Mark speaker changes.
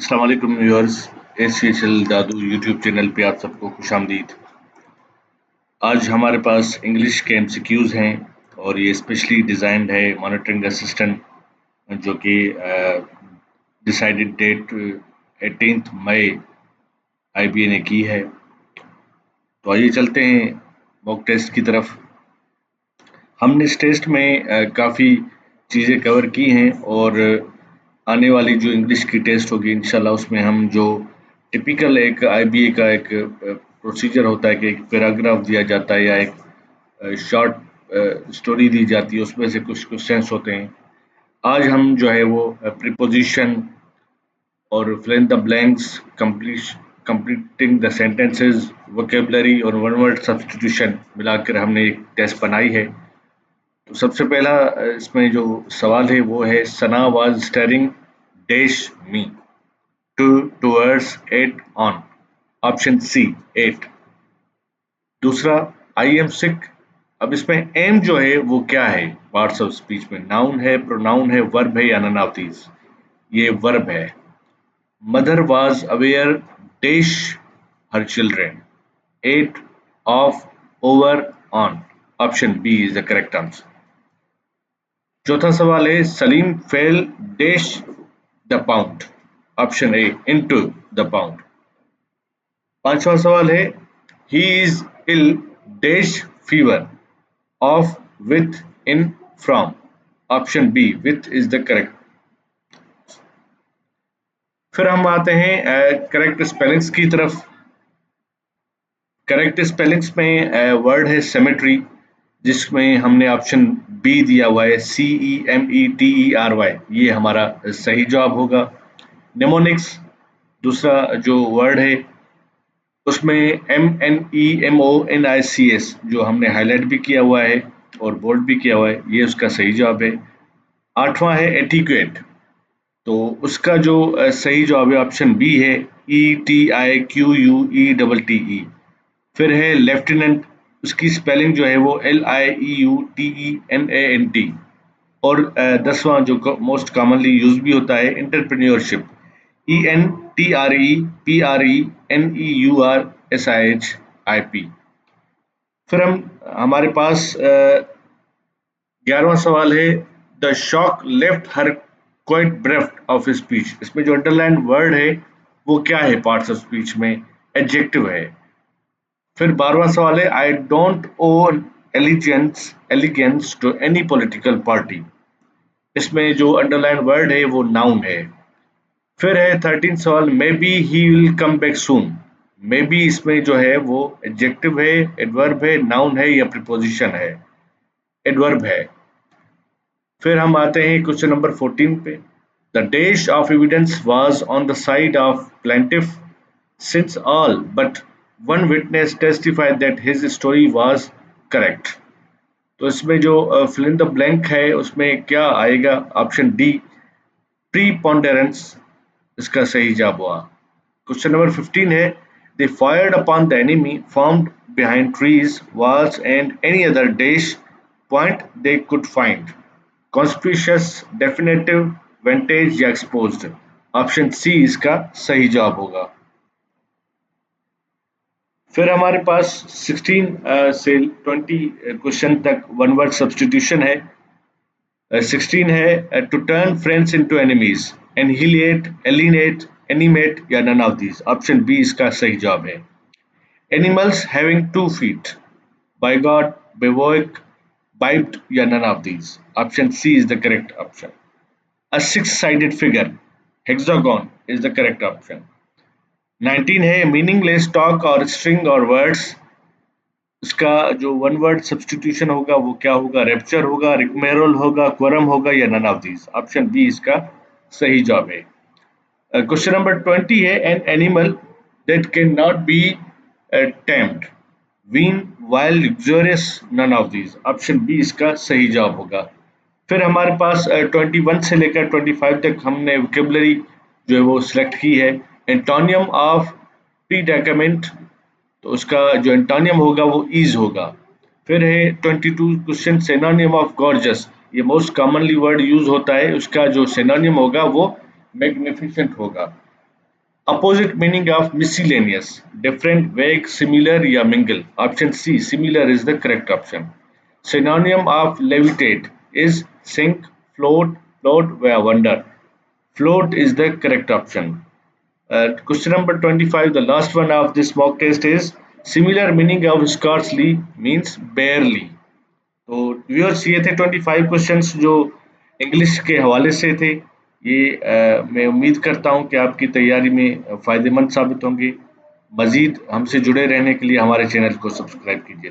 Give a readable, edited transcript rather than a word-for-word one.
Speaker 1: अस्सलाम वालेकुम व्यूअर्स। एससीएचएल जादू यूट्यूब चैनल पे आप सबको खुशामदीद। आज हमारे पास इंग्लिश के एमसीक्यूज़ हैं और ये स्पेशली डिज़ाइंड है मॉनिटरिंग असिस्टेंट जो कि डिसाइडेड डेट 18 मई आईबीए ने की है। तो आइए चलते हैं मॉक टेस्ट की तरफ। हमने इस टेस्ट में काफ़ी चीज़ें कवर की हैं और आने वाली जो इंग्लिश की टेस्ट होगी इंशाल्लाह उसमें हम जो टिपिकल एक आईबीए का एक प्रोसीजर होता है कि एक पैराग्राफ दिया जाता है या एक शॉर्ट स्टोरी दी जाती है, उसमें से कुछ क्वेश्चंस होते हैं। आज हम जो है वो प्रीपोजिशन और fill in the blanks, completing the sentences, vocabulary और वन वर्ड सब्स्टिट्यूशन मिलाकर हमने एक टेस्ट बनाई है। तो सबसे पहला इसमें जो सवाल है वो है Sana was staring dash me towards 8 on, option C 8। दूसरा आई एम सिक। अब इसमें एम जो है वो क्या है? पार्ट्स ऑफ स्पीच में नाउन है, प्रोनाउन है, वर्ब है या नन ऑफ दीज? ये वर्ब है। Mother was aware dash her children 8 of over on, option B is the correct answer. चौथा सवाल है Salim fell dash the pound, option A into the pound. पांचवा सवाल है he is ill dash fever of with in from, option B with is the correct. फिर हम आते हैं करेक्ट स्पेलिंग्स की तरफ। करेक्ट स्पेलिंग्स में वर्ड है सेमेट्री, जिसमें हमने ऑप्शन बी दिया हुआ है CEMETERY, ये हमारा सही जवाब होगा। निमोनिक्स दूसरा जो वर्ड है उसमें MEMONICS जो हमने हाईलाइट भी किया हुआ है और बोल्ड भी किया हुआ है, ये उसका सही जवाब है। आठवां है एटिक्वेट, तो उसका जो सही जवाब है ऑप्शन बी है ETIQUETTE। फिर है लेफ्टिनेंट, उसकी स्पेलिंग जो है वो LIEUTENANT। और 10वां जो मोस्ट कॉमनली यूज भी होता है एंटरप्रेन्योरशिप, ENTREPRENEURSIHIP। फिर हमारे पास 11वां सवाल है the shock left her quite bereft of speech. इसमें जो अंडरलाइन वर्ड है वो क्या है? पार्ट्स ऑफ स्पीच में एडजेक्टिव है। फिर 12वां सवाल है I don't own allegiance to any political party. इसमें जो अंडरलाइन वर्ड है वो नाउन है। फिर है 13 सवाल may be he will come back soon. May be इसमें जो है वो एडजेक्टिव है, एडवर्ब है, नाउन है या प्रीपोजिशन है? एडवर्ब है। फिर हम आते हैं क्वेश्चन नंबर 14 पे। The dash of evidence was on the side of plaintiff since all but one witness testified that his story was correct. तो इसमें जो फिल इन द ब्लैंक है उसमें क्या आएगा? ऑप्शन डी प्रीपोंडेरेंस इसका सही जवाब हुआ। क्वेश्चन नंबर 15 है they fired upon the enemy formed behind trees walls and any other dash point they could find, conspicuous, definitive, vantage या एक्सपोज्ड, ऑप्शन सी इसका सही जवाब होगा। फिर हमारे पास 16 से 20 क्वेश्चन तक वन वर्ड सब्स्टिट्यूशन है। 16 है to turn friends into enemies, annihilate, alienate, animate या none of these, option B इसका सही जवाब है। Animals having 2 feet, bipod, bivouac, biped या none of these, option C is the correct option. A six-sided figure, hexagon is the correct option. 19 है meaningless talk और string और words, इसका जो वन वर्ड सब्स्टिट्यूशन होगा वो क्या होगा? रेप्चर होगा, रिगमेरोल होगा, क्वरम होगा या none of these, option B इसका सही जवाब है। क्वेश्चन नंबर 20 है an animal that can not be tamed wean wild luxurious, none of these, option B इसका सही जवाब होगा। फिर हमारे पास 21 से लेकर 25 तक हमने वोकेबलरी जो है वो सिलेक्ट की है। एंटोनियम ऑफ प्रीडेकेमेंट, तो उसका जो एंटोनियम होगा वो ईज होगा। फिर है 22 क्वेश्चन सिनोनिम ऑफ गॉर्जस, ये मोस्ट कॉमनली वर्ड यूज होता है, उसका जो सिनोनिम होगा वो मैग्निफिसेंट होगा। Opposite meaning of miscellaneous, different, vague, similar या mingle. Option C, similar is the correct option. Synonym of levitate is sink, float या wonder. Float is the correct option. Question number 25, the last one of this mock test is similar meaning of scarcely means barely. तो viewers ये थे 25 questions जो English के हवाले से थे। ये मैं उम्मीद करता हूँ कि आपकी तैयारी में फ़ायदेमंद साबित होंगे। मज़ीद हमसे जुड़े रहने के लिए हमारे चैनल को सब्सक्राइब कीजिए।